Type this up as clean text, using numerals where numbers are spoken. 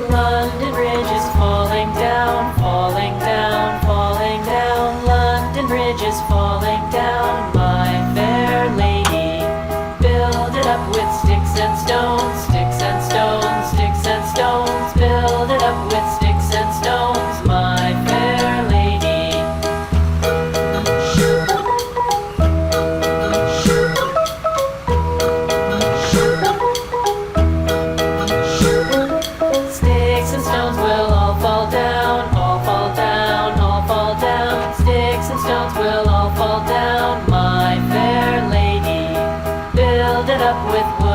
London Bridge is falling down, falling down, falling down. London Bridge is falling down, my fair lady. Build it up with sticks and stones, sticks and stones, sticks and stones. Build it up with sticks and stones, my fair lady. Sticks and stones will all fall down, all fall down, all fall down. Sticks and stones will all fall down, my fair lady. Build it up with wood